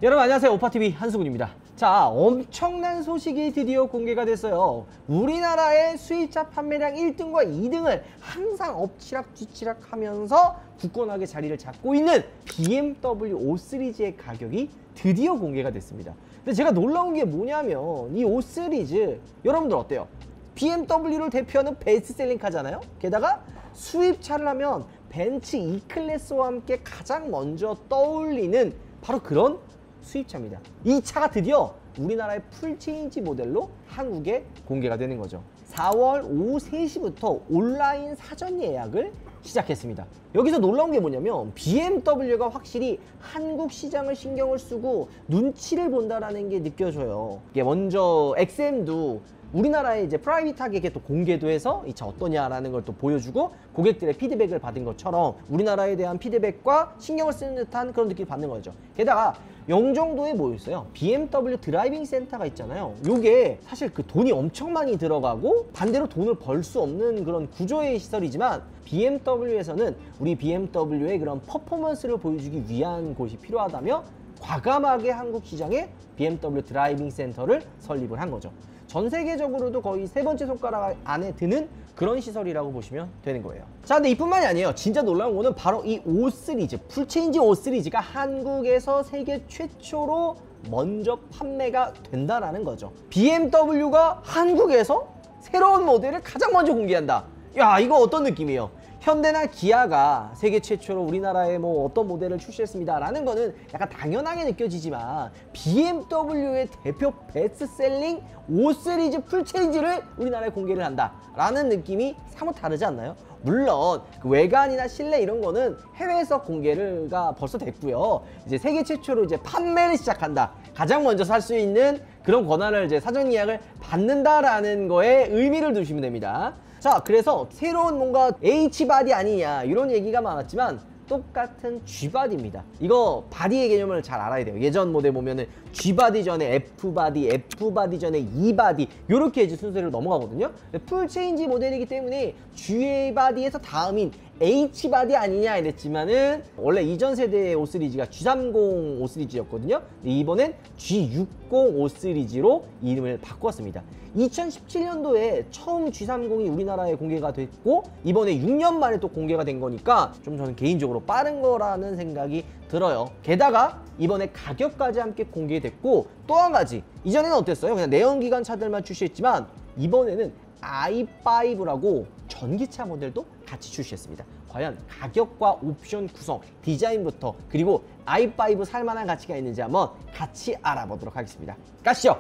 여러분 안녕하세요. 오빠TV 한수근입니다. 자, 엄청난 소식이 드디어 공개가 됐어요. 우리나라의 수입차 판매량 1등과 2등을 항상 엎치락 뒤치락 하면서 굳건하게 자리를 잡고 있는 BMW 5 시리즈의 가격이 드디어 공개가 됐습니다. 근데 제가 놀라운 게 뭐냐면 이 5 시리즈 여러분들 어때요? BMW를 대표하는 베스트셀링 카잖아요. 게다가 수입차를 하면 벤츠 E클래스와 함께 가장 먼저 떠올리는 바로 그런 수입차입니다. 이 차가 드디어 우리나라의 풀체인지 모델로 한국에 공개가 되는 거죠. 4월 오후 3시부터 온라인 사전 예약을 시작했습니다. 여기서 놀라운 게 뭐냐면 BMW가 확실히 한국 시장을 신경을 쓰고 눈치를 본다라는 게 느껴져요. 이게 먼저 XM도 우리나라에 이제 프라이빗하게 또 공개도 해서 이 차 어떠냐라는 걸 또 보여주고 고객들의 피드백을 받은 것처럼 우리나라에 대한 피드백과 신경을 쓰는 듯한 그런 느낌을 받는 거죠. 게다가 영종도에 뭐 있어요? BMW 드라이빙 센터가 있잖아요. 요게 사실 그 돈이 엄청 많이 들어가고 반대로 돈을 벌 수 없는 그런 구조의 시설이지만 BMW에서는 우리 BMW의 그런 퍼포먼스를 보여주기 위한 곳이 필요하다며 과감하게 한국 시장에 BMW 드라이빙 센터를 설립을 한 거죠. 전 세계적으로도 거의 세 번째 손가락 안에 드는 그런 시설이라고 보시면 되는 거예요. 자, 근데 이뿐만이 아니에요. 진짜 놀라운 거는 바로 이 5 시리즈, 풀체인지 5 시리즈가 한국에서 세계 최초로 먼저 판매가 된다라는 거죠. BMW가 한국에서 새로운 모델을 가장 먼저 공개한다. 야, 이거 어떤 느낌이에요? 현대나 기아가 세계 최초로 우리나라에 뭐 어떤 모델을 출시했습니다 라는 거는 약간 당연하게 느껴지지만 BMW의 대표 베스트셀링 5 시리즈 풀체인지를 우리나라에 공개를 한다 라는 느낌이 사뭇 다르지 않나요? 물론 그 외관이나 실내 이런 거는 해외에서 공개가 벌써 됐고요. 이제 세계 최초로 이제 판매를 시작한다. 가장 먼저 살 수 있는 그런 권한을 이제 사전 예약을 받는다라는 거에 의미를 두시면 됩니다. 자, 그래서 새로운 뭔가 H바디 아니냐 이런 얘기가 많았지만 똑같은 G바디입니다. 이거 바디의 개념을 잘 알아야 돼요. 예전 모델 보면은 G바디 전에 F바디, F바디 전에 E바디 이렇게 이제 순서를 넘어가거든요. 풀체인지 모델이기 때문에 G바디에서 다음인 H바디 아니냐 이랬지만은 원래 이전 세대의 5 시리즈가 G30 5 시리즈였거든요. 이번엔 G60 5 시리즈로 이름을 바꿨습니다. 2017년도에 처음 G30이 우리나라에 공개가 됐고 이번에 6년 만에 또 공개가 된 거니까 좀 저는 개인적으로 빠른 거라는 생각이 들어요. 게다가 이번에 가격까지 함께 공개됐고 또 한 가지, 이전에는 어땠어요? 그냥 내연기관 차들만 출시했지만 이번에는 i5라고 전기차 모델도 같이 출시했습니다. 과연 가격과 옵션 구성, 디자인부터 그리고 i5 살만한 가치가 있는지 한번 같이 알아보도록 하겠습니다. 가시죠!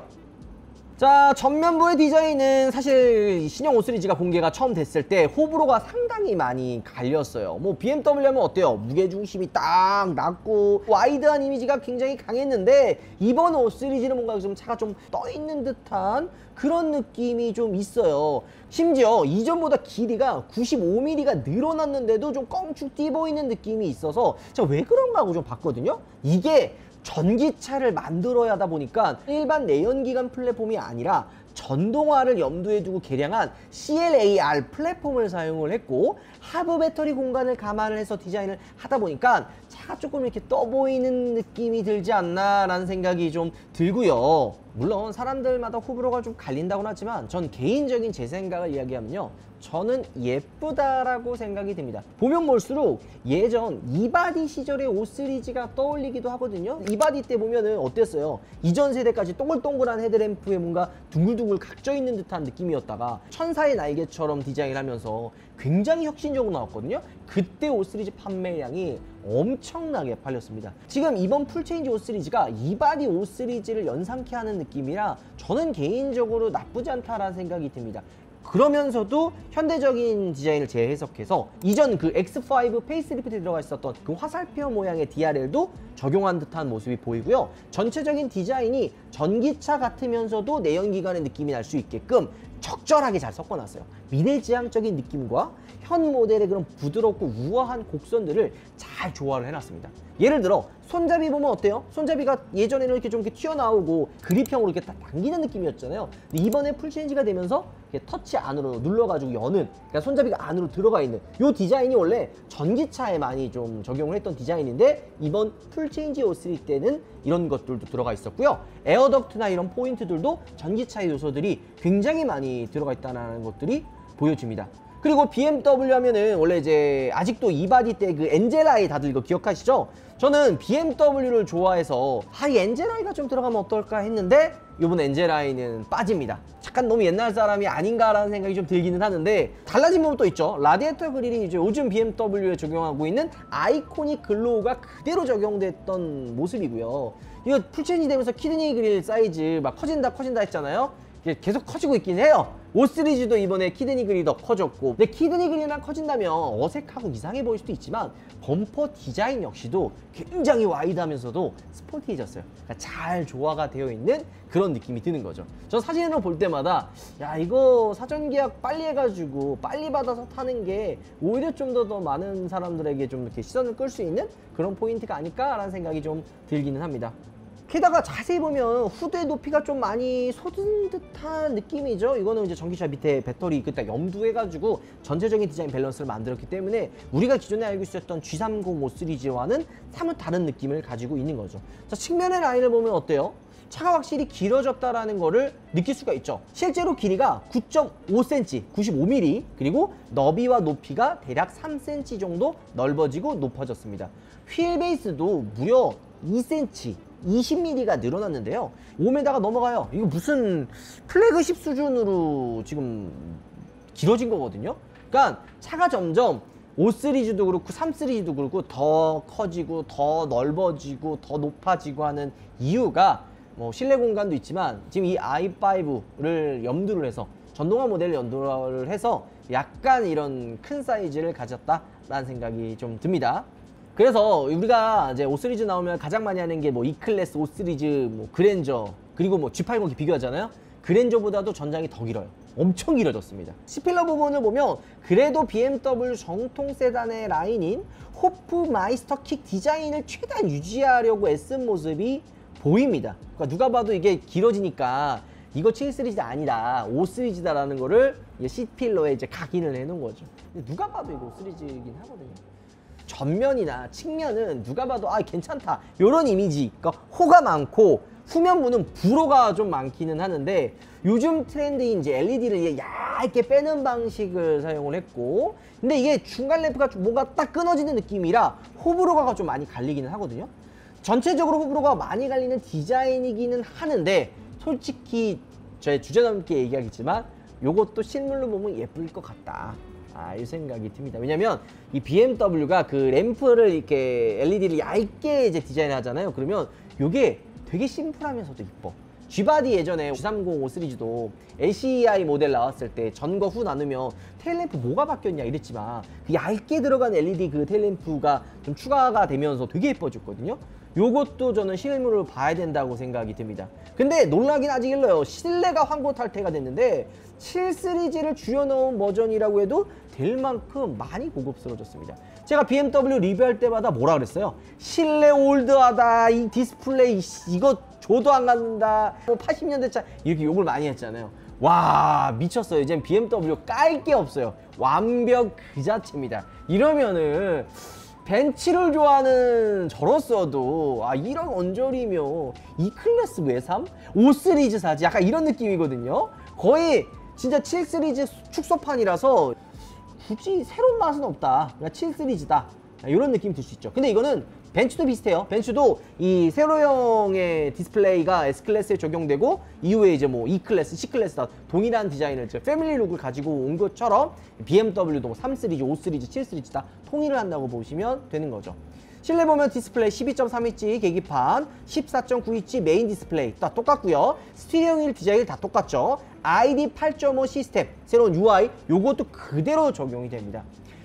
자, 전면부의 디자인은 사실 신형 5 시리즈가 공개가 처음 됐을 때 호불호가 상당히 많이 갈렸어요. 뭐 BMW 하면 어때요? 무게중심이 딱 낮고 와이드한 이미지가 굉장히 강했는데 이번 5 시리즈는 뭔가 좀 차가 좀 떠있는 듯한 그런 느낌이 좀 있어요. 심지어 이전보다 길이가 95mm가 늘어났는데도 좀 껑축 뛰 보이는 느낌이 있어서 제가 왜 그런가 하고 좀 봤거든요. 이게 전기차를 만들어야 하다 보니까 일반 내연기관 플랫폼이 아니라 전동화를 염두에 두고 개량한 CLAR 플랫폼을 사용을 했고 하부 배터리 공간을 감안을 해서 디자인을 하다 보니까 차가 조금 이렇게 떠 보이는 느낌이 들지 않나 라는 생각이 좀 들고요. 물론 사람들마다 호불호가 좀 갈린다고는 하지만 전 개인적인 제 생각을 이야기하면요, 저는 예쁘다라고 생각이 듭니다. 보면 볼수록 예전 이바디 시절의 5 시리즈가 떠올리기도 하거든요. 이바디 때 보면은 어땠어요? 이전 세대까지 동글동글한 헤드램프에 뭔가 둥글둥글 각져 있는 듯한 느낌이었다가 천사의 날개처럼 디자인을 하면서 굉장히 혁신적으로 나왔거든요. 그때 5 시리즈 판매량이 엄청나게 팔렸습니다. 지금 이번 풀체인지 5 시리즈가 이바디 5 시리즈를 연상케 하는 느낌이라 저는 개인적으로 나쁘지 않다라는 생각이 듭니다. 그러면서도 현대적인 디자인을 재해석해서 이전 그 X5 페이스리프트에 들어가 있었던 그 화살표 모양의 DRL도 적용한 듯한 모습이 보이고요. 전체적인 디자인이 전기차 같으면서도 내연기관의 느낌이 날 수 있게끔 적절하게 잘 섞어놨어요. 미래지향적인 느낌과 현 모델의 그런 부드럽고 우아한 곡선들을 잘 조화를 해놨습니다. 예를 들어 손잡이 보면 어때요? 손잡이가 예전에는 이렇게 좀 이렇게 튀어나오고 그립형으로 이렇게 딱 당기는 느낌이었잖아요. 근데 이번에 풀체인지가 되면서 이렇게 터치 안으로 눌러가지고 여는, 그러니까 손잡이가 안으로 들어가 있는 이 디자인이 원래 전기차에 많이 좀 적용을 했던 디자인인데, 이번 풀체인지 O3 때는 이런 것들도 들어가 있었고요. 에어덕트나 이런 포인트들도 전기차의 요소들이 굉장히 많이 들어가 있다는 것들이 보여집니다. 그리고 BMW 하면은 원래 이제 아직도 이바디 때 그 엔젤아이 다들 이거 기억하시죠? 저는 BMW를 좋아해서 이 엔젤아이가 좀 들어가면 어떨까 했는데, 이번 엔젤아이는 빠집니다. 잠깐 너무 옛날 사람이 아닌가라는 생각이 좀 들기는 하는데, 달라진 부분 또 있죠. 라디에이터 그릴이 이제 요즘 BMW에 적용하고 있는 아이코닉 글로우가 그대로 적용됐던 모습이고요. 이거 풀체인지 되면서 키드니 그릴 사이즈 막 커진다 했잖아요. 계속 커지고 있긴 해요. 5 시리즈도 이번에 키드니 그릴이 더 커졌고, 근데 키드니 그릴이나 커진다면 어색하고 이상해 보일 수도 있지만, 범퍼 디자인 역시도 굉장히 와이드하면서도 스포티해졌어요. 그러니까 잘 조화가 되어 있는 그런 느낌이 드는 거죠. 저 사진으로 볼 때마다 야, 이거 사전 계약 빨리 해가지고 빨리 받아서 타는 게 오히려 좀 더 많은 사람들에게 좀 이렇게 시선을 끌 수 있는 그런 포인트가 아닐까라는 생각이 좀 들기는 합니다. 게다가 자세히 보면 후드의 높이가 좀 많이 솟은 듯한 느낌이죠. 이거는 이제 전기차 밑에 배터리 그때 염두해가지고 전체적인 디자인 밸런스를 만들었기 때문에 우리가 기존에 알고 있었던 G305 시리즈와는 사뭇 다른 느낌을 가지고 있는 거죠. 자, 측면의 라인을 보면 어때요? 차가 확실히 길어졌다라는 거를 느낄 수가 있죠. 실제로 길이가 9.5cm, 95mm, 그리고 너비와 높이가 대략 3cm 정도 넓어지고 높아졌습니다. 휠 베이스도 무려 2cm, 20mm가 늘어났는데요. 5m가 넘어가요. 이거 무슨 플래그십 수준으로 지금 길어진 거거든요. 그러니까 차가 점점 5 시리즈도 그렇고 3 시리즈도 그렇고 더 커지고 더 넓어지고 더 높아지고 하는 이유가 뭐 실내 공간도 있지만, 지금 이 i5를 염두를 해서 전동화 모델을 연도를 해서 약간 이런 큰 사이즈를 가졌다라는 생각이 좀 듭니다. 그래서 우리가 이제 5 시리즈 나오면 가장 많이 하는 게 뭐 E클래스, 5 시리즈, 뭐 그랜저, 그리고 뭐 G80 비교하잖아요. 그랜저보다도 전장이 더 길어요. 엄청 길어졌습니다. C필러 부분을 보면 그래도 BMW 정통 세단의 라인인 호프마이스터 킥 디자인을 최대한 유지하려고 애쓴 모습이 보입니다. 그러니까 누가 봐도 이게 길어지니까 이거 7 시리즈 아니다, 5 시리즈다라는 거를 C필러에 이제 각인을 해놓은 거죠. 근데 누가 봐도 이거 5 시리즈이긴 하거든요. 전면이나 측면은 누가 봐도 괜찮다, 요런 이미지, 그러니까 호가 많고 후면부는 불호가 좀 많기는 하는데, 요즘 트렌드인 이제 LED를 얇게 빼는 방식을 사용을 했고, 근데 이게 중간 램프가 뭔가 딱 끊어지는 느낌이라 호불호가 좀 많이 갈리기는 하거든요. 전체적으로 호불호가 많이 갈리는 디자인이기는 하는데, 솔직히 저의 주제넘게 얘기하겠지만 요것도 실물로 보면 예쁠 것 같다, 이 생각이 듭니다. 왜냐면 이 BMW가 그 램프를 이렇게 LED를 얇게 이제 디자인하잖아요. 그러면 요게 되게 심플하면서도 이뻐. G바디 예전에 G305 시리즈도 ACI 모델 나왔을 때 전과 후 나누면 테일램프 뭐가 바뀌었냐 이랬지만, 그 얇게 들어간 LED 그 테일램프가 좀 추가가 되면서 되게 예뻐졌거든요. 요것도 저는 실물을 봐야 된다고 생각이 듭니다. 근데 놀라긴 아직 일러요. 실내가 황고 탈퇴가 됐는데 7 시리즈를 줄여놓은 버전이라고 해도 될 만큼 많이 고급스러워졌습니다. 제가 BMW 리뷰할 때마다 뭐라 그랬어요? 실내 올드하다, 이 디스플레이 이거 조도 안 갖는다, 뭐 80년대 차, 이렇게 욕을 많이 했잖아요. 와, 미쳤어요. 이젠 BMW 깔 게 없어요. 완벽 그 자체입니다. 이러면은 벤츠를 좋아하는 저로서도 이런 언저리면 E클래스 왜 삼? 5 시리즈 사지? 약간 이런 느낌이거든요. 거의 진짜 7 시리즈 축소판이라서 굳이 새로운 맛은 없다, 그냥 7 시리즈다, 이런 느낌이 들 수 있죠. 근데 이거는 벤츠도 비슷해요. 벤츠도 이 세로형의 디스플레이가 S클래스에 적용되고, 이후에 이제 뭐 E클래스, C클래스 다 동일한 디자인을, 패밀리 룩을 가지고 온 것처럼 BMW도 3 시리즈, 5 시리즈, 7 시리즈 다 통일을 한다고 보시면 되는 거죠. 실내 보면 디스플레이 12.3인치 계기판, 14.9인치 메인 디스플레이 다 똑같고요. 스티어링 휠 디자인 다 똑같죠. ID 8.5 시스템, 새로운 UI 요것도 그대로 적용이 됩니다.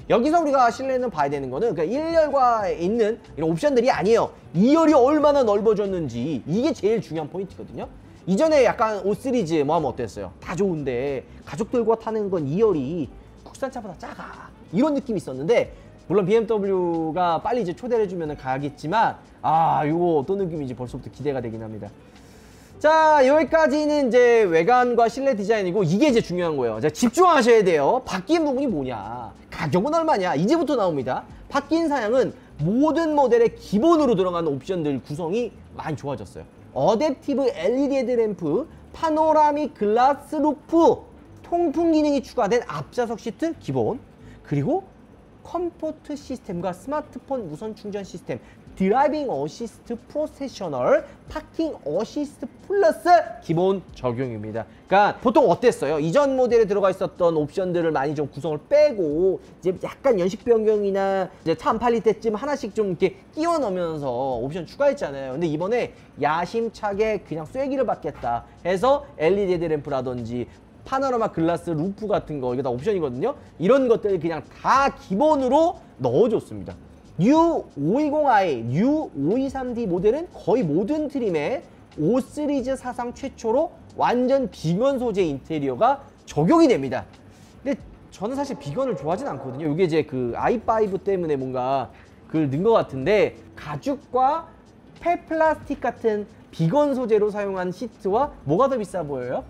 여기서 우리가 실내는 봐야 되는 거는 그러니까 1열과 있는 이런 옵션들이 아니에요. 2열이 얼마나 넓어졌는지, 이게 제일 중요한 포인트거든요. 이전에 약간 5 시리즈 뭐 하면 어땠어요? 다 좋은데 가족들과 타는 건 2열이 국산차보다 작아, 이런 느낌이 있었는데, 물론 BMW가 빨리 이제 초대를 해주면 가겠지만, 이거 어떤 느낌인지 벌써부터 기대가 되긴 합니다. 자, 여기까지는 이제 외관과 실내 디자인이고 이게 이제 중요한 거예요. 자, 집중하셔야 돼요. 바뀐 부분이 뭐냐? 가격은 얼마냐? 이제부터 나옵니다. 바뀐 사양은 모든 모델의 기본으로 들어가는 옵션들 구성이 많이 좋아졌어요. 어댑티브 LED 헤드램프, 파노라믹 글라스 루프, 통풍 기능이 추가된 앞좌석 시트 기본, 그리고 컴포트 시스템과 스마트폰 무선 충전 시스템, 드라이빙 어시스트 프로페셔널, 파킹 어시스트 플러스 기본 적용입니다. 그러니까 보통 어땠어요? 이전 모델에 들어가 있었던 옵션들을 많이 좀 구성을 빼고 이제 약간 연식 변경이나 이제 차 안 팔릴 때쯤 하나씩 좀 이렇게 끼워 넣으면서 옵션 추가했잖아요. 근데 이번에 야심차게 그냥 쐐기를 받겠다 해서 LED 헤드램프라든지 파노라마 글라스 루프 같은 거, 이게 다 옵션이거든요. 이런 것들 그냥 다 기본으로 넣어줬습니다. U520i, U523D 모델은 거의 모든 트림에 5 시리즈 사상 최초로 완전 비건 소재 인테리어가 적용이 됩니다. 근데 저는 사실 비건을 좋아하진 않거든요. 이게 이제 그 i5 때문에 뭔가 그걸 넣은 것 같은데, 가죽과 폐플라스틱 같은 비건 소재로 사용한 시트와 뭐가 더 비싸 보여요?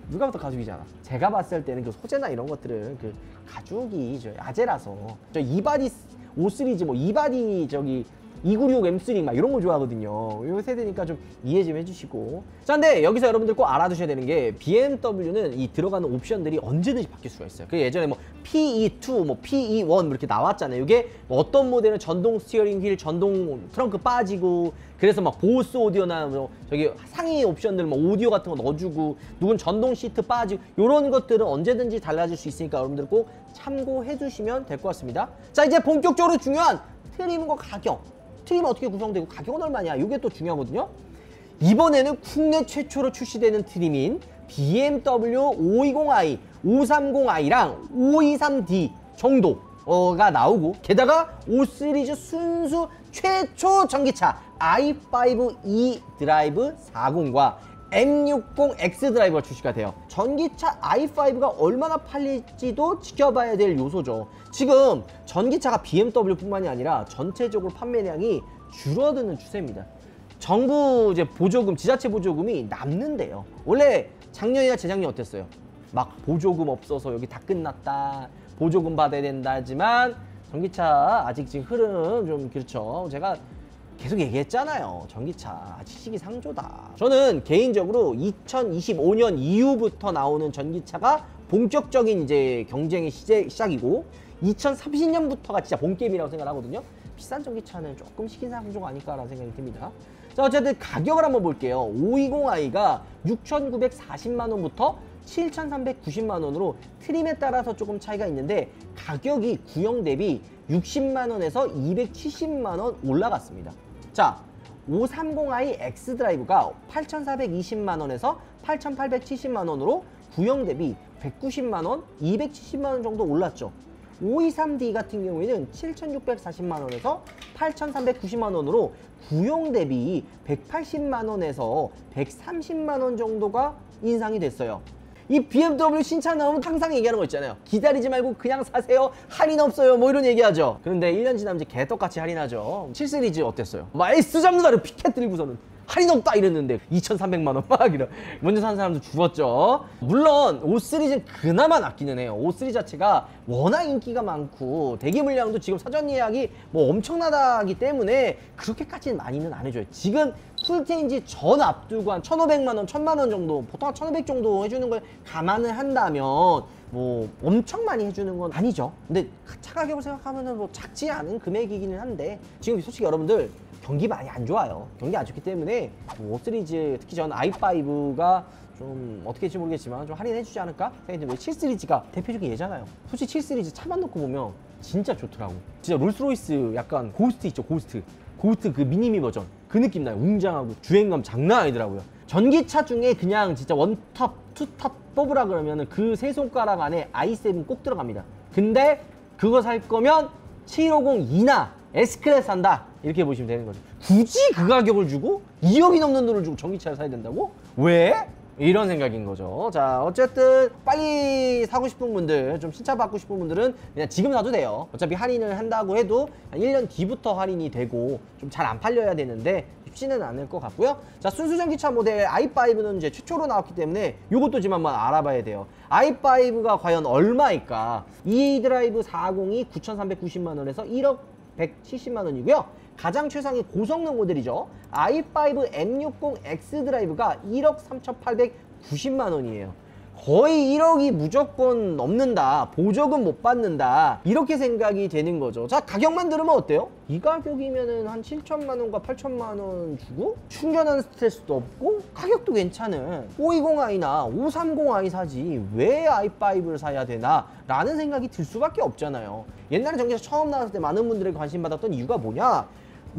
누가 봐도 가죽이잖아. 제가 봤을 때는 그 소재나 이런 것들은 그 가죽이 저 야재라서, 저 이바디 5 시리즈 뭐 이바디 저기 296 M3 막 이런 거 좋아하거든요. 요 세대니까 좀 이해 좀 해주시고. 자, 근데 여기서 여러분들 꼭 알아두셔야 되는 게, BMW는 이 들어가는 옵션들이 언제든지 바뀔 수가 있어요. 그 예전에 뭐 PE2, 뭐 PE1 뭐 이렇게 나왔잖아요. 이게 뭐 어떤 모델은 전동 스티어링 휠, 전동 트렁크 빠지고, 그래서 막 보스 오디오나 뭐 저기 상위 옵션들 뭐 오디오 같은 거 넣어주고, 누군 전동 시트 빠지고, 요런 것들은 언제든지 달라질 수 있으니까 여러분들 꼭 참고해 주시면 될 것 같습니다. 자, 이제 본격적으로 중요한 트림과 가격. 트림은 어떻게 구성되고 가격은 얼마냐, 이게 또 중요하거든요. 이번에는 국내 최초로 출시되는 트림인 BMW 520i, 530i랑 523D 정도가 나오고, 게다가 5 시리즈 순수 최초 전기차 i5 E 드라이브 40과 M60 X 드라이브가 출시가 돼요. 전기차 i5가 얼마나 팔릴지도 지켜봐야 될 요소죠. 지금 전기차가 BMW뿐만이 아니라 전체적으로 판매량이 줄어드는 추세입니다. 정부 이제 보조금, 지자체 보조금이 남는데요. 원래 작년이나 재작년 어땠어요? 막 보조금 없어서 여기 다 끝났다, 보조금 받아야 된다 하지만 전기차 아직 지금 흐름 좀 그렇죠. 제가 계속 얘기했잖아요. 전기차 아직 시기상조다. 저는 개인적으로 2025년 이후부터 나오는 전기차가 본격적인 이제 경쟁의 시작이고, 2030년부터가 진짜 본게임이라고 생각하거든요. 비싼 전기차는 조금 시기상조가 아닐까라는 생각이 듭니다. 자, 어쨌든 가격을 한번 볼게요. 520i가 6,940만원부터 7,390만원으로 트림에 따라서 조금 차이가 있는데, 가격이 구형 대비 60만원에서 270만원 올라갔습니다. 자, 530i X 드라이브가 8,420만원에서 8,870만원으로 구형 대비 190만원, 270만원 정도 올랐죠. 523D 같은 경우에는 7,640만원에서 8,390만원으로 구형 대비 180만원에서 130만원 정도가 인상이 됐어요. 이 BMW 신차 나오면 항상 얘기하는 거 있잖아요. 기다리지 말고 그냥 사세요. 할인 없어요. 뭐 이런 얘기하죠. 그런데 1년 지나면 이제 개떡같이 할인하죠. 7 시리즈 어땠어요? 막 S 잡는 날에 피켓 들고서는 할인 없다 이랬는데 2,300만원 막 이런. 먼저 산 사람도 죽었죠. 물론 5 시리즈는 그나마 낫기는 해요. 5 시리즈 자체가 워낙 인기가 많고 대기 물량도 지금 사전 예약이 뭐 엄청나다기 때문에 그렇게까지는 많이는 안 해줘요. 지금 풀체인지 전 앞두고 한 1,500만원, 1,000만원 정도, 보통 한 1,500 정도 해주는 걸 감안을 한다면 뭐 엄청 많이 해주는 건 아니죠. 근데 차 가격을 생각하면은 뭐 작지 않은 금액이기는 한데, 지금 솔직히 여러분들 경기 많이 안 좋아요. 경기 안 좋기 때문에 5 시리즈, 특히 전 i5가 좀 어떻게 될지 모르겠지만 좀 할인해주지 않을까 생각이 듭니다. 7 시리즈가 대표적인 예잖아요. 솔직히 7 시리즈 차만 놓고 보면 진짜 좋더라고. 진짜 롤스로이스 약간 고스트 있죠, 고스트 그 미니미 버전 그 느낌 나요. 웅장하고 주행감 장난 아니더라고요. 전기차 중에 그냥 진짜 원탑, 투탑 뽑으라 그러면은 그 세 손가락 안에 i7 꼭 들어갑니다. 근데 그거 살 거면 750이나 S클래스 산다 이렇게 보시면 되는 거죠. 굳이 그 가격을 주고 2억이 넘는 돈을 주고 전기차를 사야 된다고? 왜? 이런 생각인 거죠. 자, 어쨌든 빨리 사고 싶은 분들, 좀 신차 받고 싶은 분들은 그냥 지금 사도 돼요. 어차피 할인을 한다고 해도 한 1년 뒤부터 할인이 되고 좀 잘 안 팔려야 되는데 쉽지는 않을 것 같고요. 자, 순수 전기차 모델 i5는 이제 최초로 나왔기 때문에 이것도 좀 한번 알아봐야 돼요. i5가 과연 얼마일까? e드라이브 40이 9,390만 원에서 1억 170만 원이고요. 가장 최상위 고성능 모델이죠. i5 M60 X드라이브가 1억 3,890만 원이에요. 거의 1억이 무조건 넘는다, 보조금 못 받는다, 이렇게 생각이 되는 거죠. 자, 가격만 들으면 어때요? 이 가격이면은 한 7천만 원과 8천만 원 주고 충전하는 스트레스도 없고 가격도 괜찮은 520i나 530i 사지 왜 i5를 사야 되나 라는 생각이 들 수밖에 없잖아요. 옛날에 전기차 처음 나왔을 때 많은 분들에게 관심 받았던 이유가 뭐냐?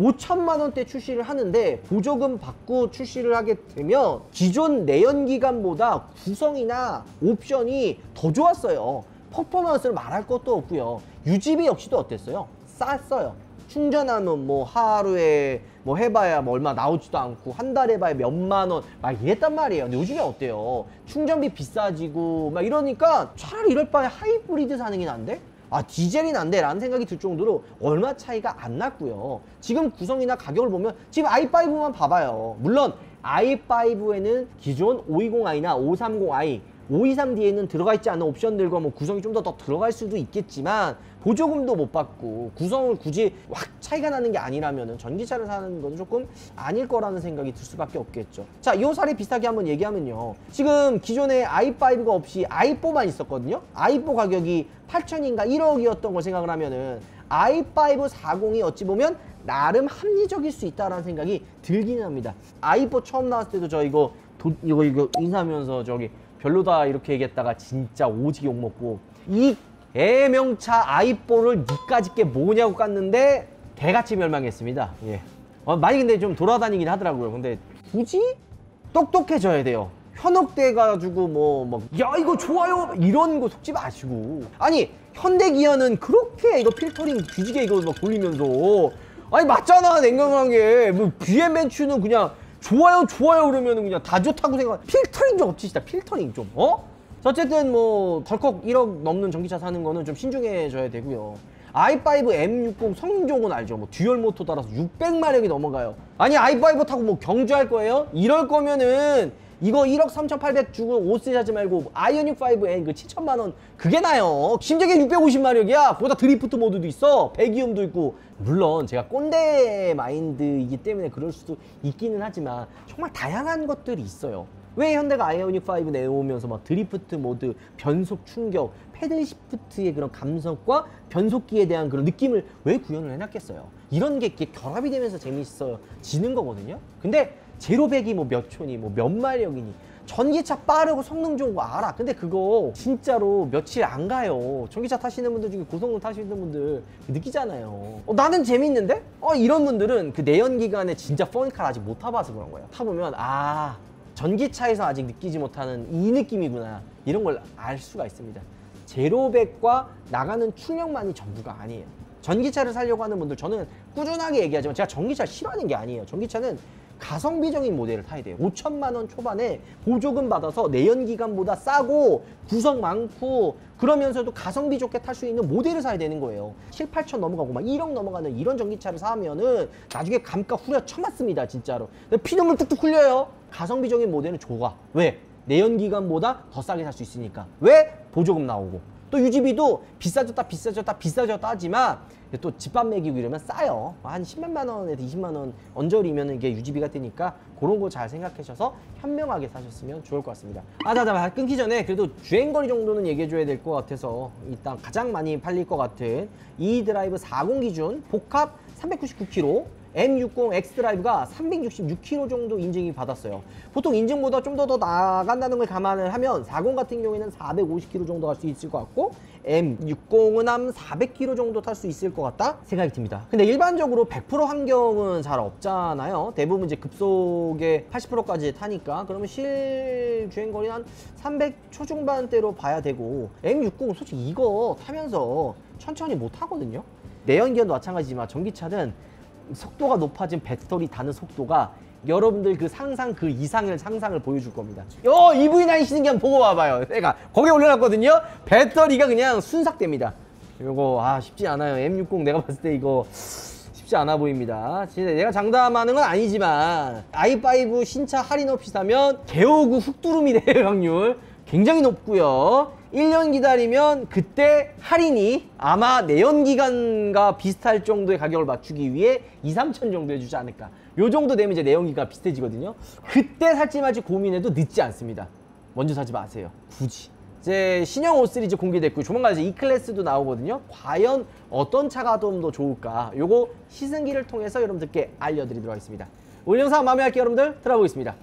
5천만 원대 출시를 하는데 보조금 받고 출시를 하게 되면 기존 내연기관보다 구성이나 옵션이 더 좋았어요. 퍼포먼스를 말할 것도 없고요. 유지비 역시도 어땠어요? 쌌어요. 충전하면 뭐 하루에 뭐 해봐야 뭐 얼마 나오지도 않고 한 달에 봐야 몇만 원 막 이랬단 말이에요. 근데 요즘에 어때요? 충전비 비싸지고 막 이러니까 차라리 이럴 바에 하이브리드 사는 게 난데? 아, 디젤이 난데 라는 생각이 들 정도로 얼마 차이가 안 났고요. 지금 구성이나 가격을 보면 지금 i5만 봐봐요. 물론 i5에는 기존 520i나 530i 523D에는 들어가 있지 않은 옵션들과 뭐 구성이 좀 더 들어갈 수도 있겠지만 보조금도 못 받고 구성을 굳이 확 차이가 나는 게 아니라면 전기차를 사는 건 조금 아닐 거라는 생각이 들 수밖에 없겠죠. 자, 이 사례 비슷하게 한번 얘기하면요. 지금 기존에 i5가 없이 i4만 있었거든요. i4 가격이 8천인가 1억이었던 걸 생각을 하면은 i5 40이 어찌 보면 나름 합리적일 수 있다라는 생각이 들기는 합니다. i4 처음 나왔을 때도 저 이거 인사하면서 저기 별로다 이렇게 얘기했다가 진짜 오지게 욕먹고 이 개명차 i4를 니까짓 게 뭐냐고 깠는데 개같이 멸망했습니다. 예. 많이 근데 좀 돌아다니긴 하더라고요. 근데 굳이 똑똑해져야 돼요. 현혹돼가지고 야 이거 좋아요 이런 거 속지 마시고, 아니 현대기아는 그렇게 이거 필터링 뒤지게 이거 막 돌리면서 아니 맞잖아 냉정한 게 뭐 BM 벤츠는 그냥 좋아요 그러면은 그냥 다 좋다고 생각. 필터링 좀 없지시다. 필터링 좀 어쨌든 뭐 덜컥 1억 넘는 전기차 사는 거는 좀 신중해져야 되고요. i5 M60 성능 좋은 건 알죠. 뭐 듀얼 모터 따라서 600마력이 넘어가요. 아니 i5 타고 뭐 경주할 거예요? 이럴 거면은 이거 1억 3,800 주고 오스 사지 말고 아이오닉 5N 그 7천만 원 그게 나요. 심지어 650마력이야. 거기다 드리프트 모드도 있어. 배기음도 있고. 물론 제가 꼰대 마인드이기 때문에 그럴 수도 있기는 하지만 정말 다양한 것들이 있어요. 왜 현대가 아이오닉 5 내오면서 막 드리프트 모드, 변속 충격, 패들 시프트의 그런 감성과 변속기에 대한 그런 느낌을 왜 구현을 해놨겠어요? 이런 게 이렇게 결합이 되면서 재미있어지는 거거든요. 근데 제로백이 뭐 몇 촌이 뭐 몇 마력이니 전기차 빠르고 성능 좋은 거 알아. 근데 그거 진짜로 며칠 안 가요. 전기차 타시는 분들 중에 고성능 타시는 분들 느끼잖아요. 나는 재밌는데? 이런 분들은 그 내연기관에 진짜 퍼니카를 아직 못 타봐서 그런 거예요. 타보면 아 전기차에서 아직 느끼지 못하는 이 느낌이구나, 이런 걸 알 수가 있습니다. 제로백과 나가는 출력만이 전부가 아니에요. 전기차를 사려고 하는 분들, 저는 꾸준하게 얘기하지만 제가 전기차 싫어하는 게 아니에요. 전기차는 가성비적인 모델을 타야 돼요. 5천만 원 초반에 보조금 받아서 내연기관보다 싸고 구성 많고 그러면서도 가성비 좋게 탈 수 있는 모델을 사야 되는 거예요. 7, 8천 넘어가고 막 1억 넘어가는 이런 전기차를 사면은 나중에 감가 후려 쳐맞습니다, 진짜로. 피눈물 뚝뚝 흘려요. 가성비적인 모델은 좋아. 왜? 내연기관보다 더 싸게 살 수 있으니까. 왜? 보조금 나오고. 또 유지비도 비싸졌다 하지만 또 집밥 먹이고 이러면 싸요. 한 10만 원에서 20만 원 언저리면 이게 유지비가 되니까 그런 거 잘 생각하셔서 현명하게 사셨으면 좋을 것 같습니다. 자, 끊기 전에 그래도 주행거리 정도는 얘기해줘야 될 것 같아서 일단 가장 많이 팔릴 것 같은 e드라이브 40 기준 복합 399km M60 X드라이브가 366km 정도 인증이 받았어요. 보통 인증보다 좀 더 나간다는 걸 감안을 하면 40 같은 경우에는 450km 정도 갈 수 있을 것 같고 M60은 한 400km 정도 탈 수 있을 것 같다 생각이 듭니다. 근데 일반적으로 100% 환경은 잘 없잖아요. 대부분 이제 급속에 80%까지 타니까 그러면 실 주행거리는 한 300 초중반대로 봐야 되고, M60 솔직히 이거 타면서 천천히 못 하거든요. 내연기관도 마찬가지지만 전기차는 속도가 높아진 배터리 다는 속도가 여러분들 그 상상 그 이상의 상상을 보여줄 겁니다. EV9 시는 게 한번 보고 와봐요. 내가 거기에 올려놨거든요. 배터리가 그냥 순삭됩니다. 이거 쉽지 않아요. M60 내가 봤을 때 이거 쉽지 쉽지 않아 보입니다. 진짜 내가 장담하는 건 아니지만 i5 신차 할인 없이 사면 개오구 훅두름이 될 확률 굉장히 높고요. 1년 기다리면 그때 할인이 아마 내연기관과 비슷할 정도의 가격을 맞추기 위해 2, 3천 정도 해주지 않을까. 요 정도 되면 이제 내연기관 비슷해지거든요. 그때 살지 말지 고민해도 늦지 않습니다. 먼저 사지 마세요. 굳이. 이제 신형 5 시리즈 공개됐고 조만간 이제 E클래스도 나오거든요. 과연 어떤 차가 좀 더 좋을까? 요거 시승기를 통해서 여러분들께 알려드리도록 하겠습니다. 오늘 영상 마무리할게요. 여러분들 들어보겠습니다.